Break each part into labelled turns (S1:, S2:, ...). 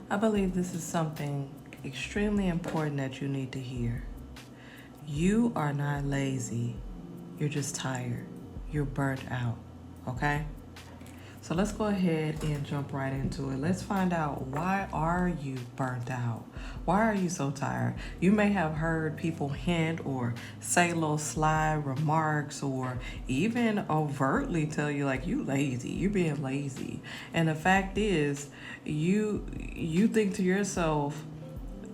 S1: I believe this is something extremely important that you need to hear. You are not lazy. You're just tired. You're burnt out. Okay? So let's go ahead and jump right into it. Let's find out, why are you burnt out? Why are you so tired? You may have heard people hint or say little sly remarks or even overtly tell you like you lazy, you're being lazy. And the fact is, you think to yourself,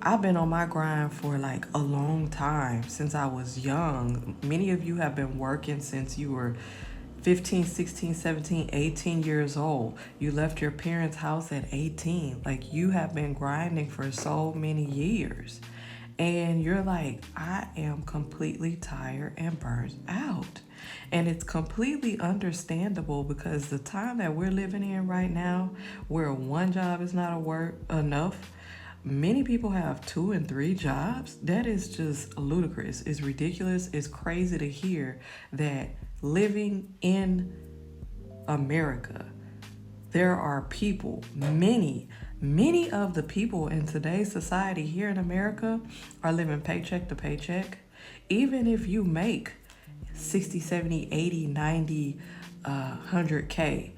S1: I've been on my grind for like a long time, since I was young. Many of you have been working since you were 15, 16, 17, 18 years old. You left your parents' house at 18. Like, you have been grinding for so many years. And you're like, I am completely tired and burnt out. And it's completely understandable, because the time that we're living in right now, where one job is not enough, many people have 2 and 3 jobs. That is just ludicrous. It's ridiculous. It's crazy to hear that living in America, there are people, many of the people in today's society here in America are living paycheck to paycheck. Even if you make 60, 70, 80, 90, 100K,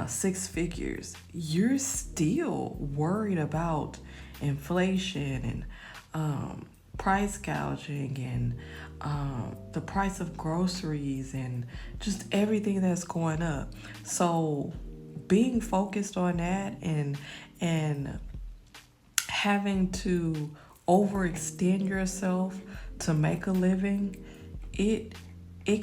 S1: 6 figures, you're still worried about inflation and price gouging and the price of groceries and just everything that's going up. So being focused on that and having to overextend yourself to make a living, it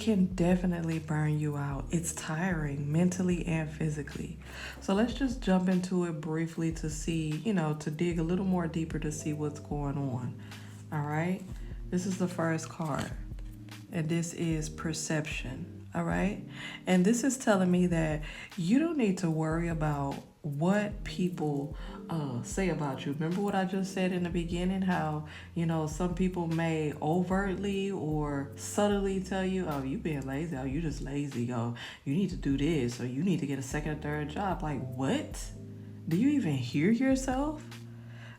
S1: can definitely burn you out. It's tiring mentally and physically. So let's just jump into it briefly to see, to dig a little more deeper to see what's going on. All right. This is the first card, and this is perception. All right. And this is telling me that you don't need to worry about what people say about you. Remember what I just said in the beginning, how, some people may overtly or subtly tell you, oh, you being lazy, oh, you just lazy, oh, you need to do this, or you need to get a second or third job. Like, what? Do you even hear yourself?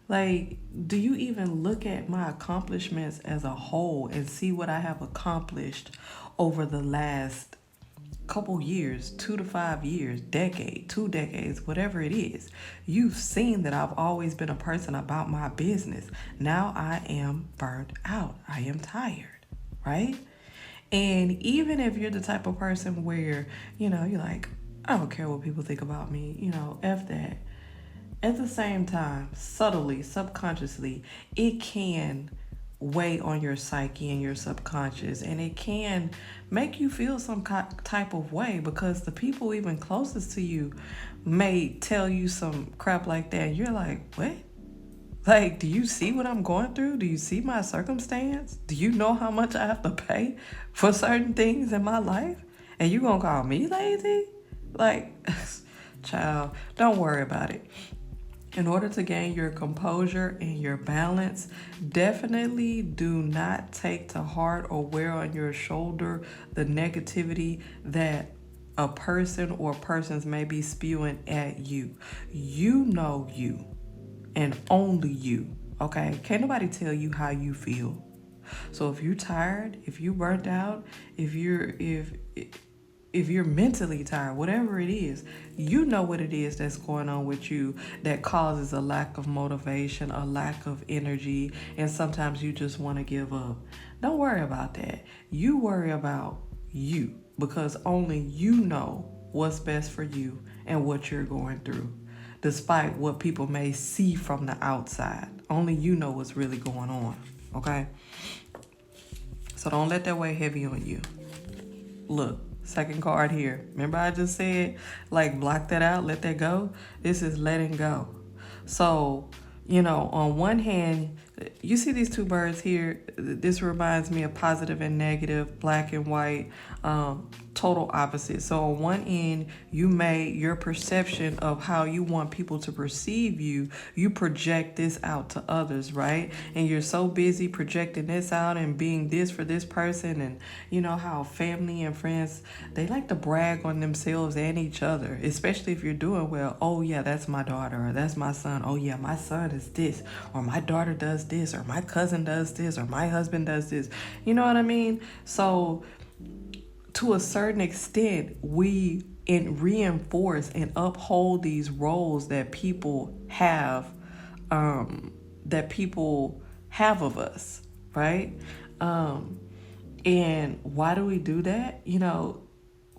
S1: Like, do you even look at my accomplishments as a whole and see what I have accomplished over the last couple years, 2 to 5 years, decade, 2 decades, whatever it is? You've seen that I've always been a person about my business. Now I am burnt out. I am tired, right? And even if you're the type of person where, you're like, I don't care what people think about me, F that. At the same time, subtly, subconsciously, it can weigh on your psyche and your subconscious, and it can make you feel some type of way, because the people even closest to you may tell you some crap like that. And you're like, what? Like, do you see what I'm going through? Do you see my circumstance? Do you know how much I have to pay for certain things in my life? And you gonna call me lazy? Like, child, don't worry about it. In order to gain your composure and your balance, definitely do not take to heart or wear on your shoulder the negativity that a person or persons may be spewing at you. You know you, and only you, okay? Can't nobody tell you how you feel. So if you're tired, if you burnt out, if you're mentally tired, whatever it is, you know what it is that's going on with you that causes a lack of motivation, a lack of energy, and sometimes you just want to give up. Don't worry about that. You worry about you, because only you know what's best for you and what you're going through, despite what people may see from the outside. Only you know what's really going on, okay? So don't let that weigh heavy on you. Look. Second card here. Remember I just said, like, block that out, let that go? This is letting go. So, on one hand, You see these two birds here? This reminds me of positive and negative, black and white, total opposite. So on one end, you made your perception of how you want people to perceive you. You project this out to others, right? And you're so busy projecting this out and being this for this person. And you know how family and friends, they like to brag on themselves and each other, especially if you're doing well. Oh yeah, that's my daughter, or that's my son. Oh yeah, my son is this, or my daughter does this, or my cousin does this, or my husband does this. You know what I mean? So to a certain extent, we reinforce and uphold these roles that people have, that people have of us, right? And why do we do that? You know,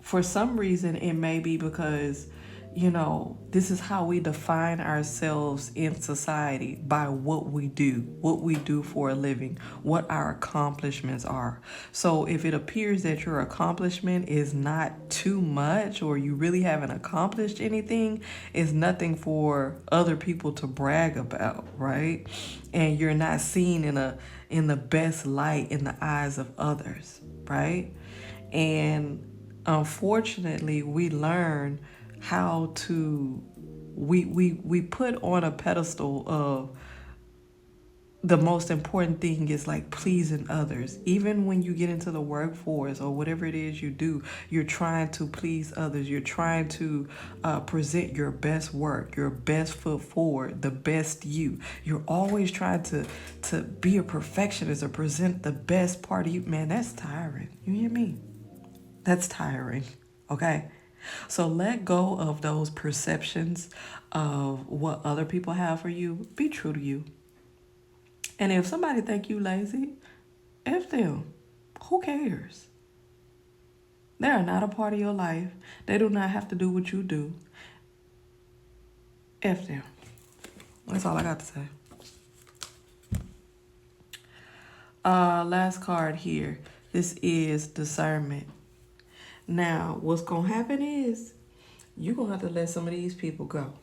S1: for some reason, it may be because, you know, this is how we define ourselves in society, by what we do for a living, what our accomplishments are. So if it appears that your accomplishment is not too much, or you really haven't accomplished anything, it's nothing for other people to brag about, right? And you're not seen in the best light in the eyes of others, right? And unfortunately, we learn how to we put on a pedestal of the most important thing is like pleasing others. Even when you get into the workforce or whatever it is you do, you're trying to please others. You're trying to present your best work, your best foot forward, the best you. You're always trying to be a perfectionist or present the best part of you. Man, that's tiring. You hear me? That's tiring, okay? So let go of those perceptions of what other people have for you. Be true to you. And if somebody think you lazy, F them. Who cares? They are not a part of your life. They do not have to do what you do. F them. That's all I got to say. Last card here. This is discernment. Now, what's going to happen is you're going to have to let some of these people go.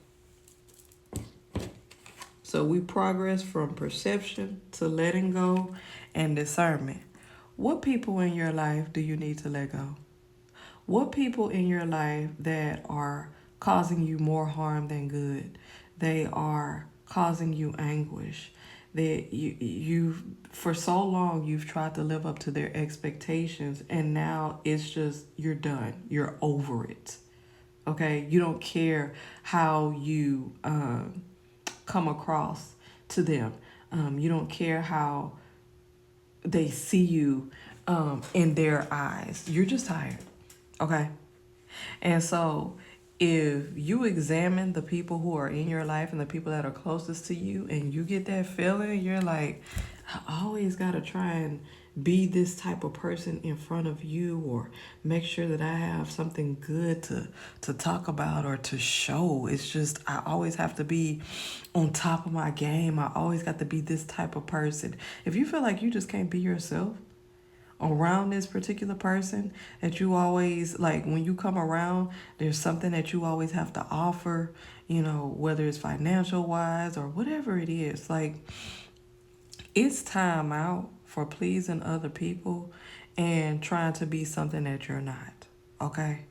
S1: So we progress from perception to letting go and discernment. What people in your life do you need to let go? What people in your life that are causing you more harm than good? They are causing you anguish. That you've for so long you've tried to live up to their expectations, and now it's just you're done. You're over it. Okay, you don't care how you come across to them. You don't care how they see you in their eyes. You're just tired. Okay, and so if you examine the people who are in your life and the people that are closest to you, and you get that feeling, you're like, I always got to try and be this type of person in front of you, or make sure that I have something good to talk about or to show. It's just, I always have to be on top of my game. I always got to be this type of person. If you feel like you just can't be yourself around this particular person, that you always, like, when you come around, there's something that you always have to offer, you know, whether it's financial wise or whatever it is, like, it's time out for pleasing other people and trying to be something that you're not. Okay,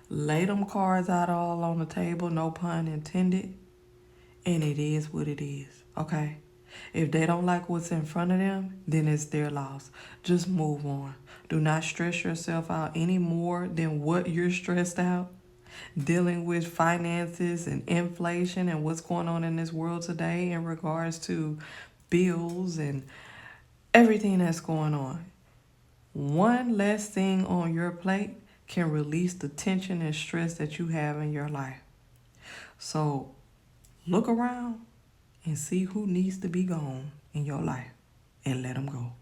S1: lay them cards out all on the table, no pun intended, and it is what it is. Okay, if they don't like what's in front of them, then it's their loss. Just move on. Do not stress yourself out any more than what you're stressed out. Dealing with finances and inflation and what's going on in this world today in regards to bills and everything that's going on. One less thing on your plate can release the tension and stress that you have in your life. So look around and see who needs to be gone in your life and let them go.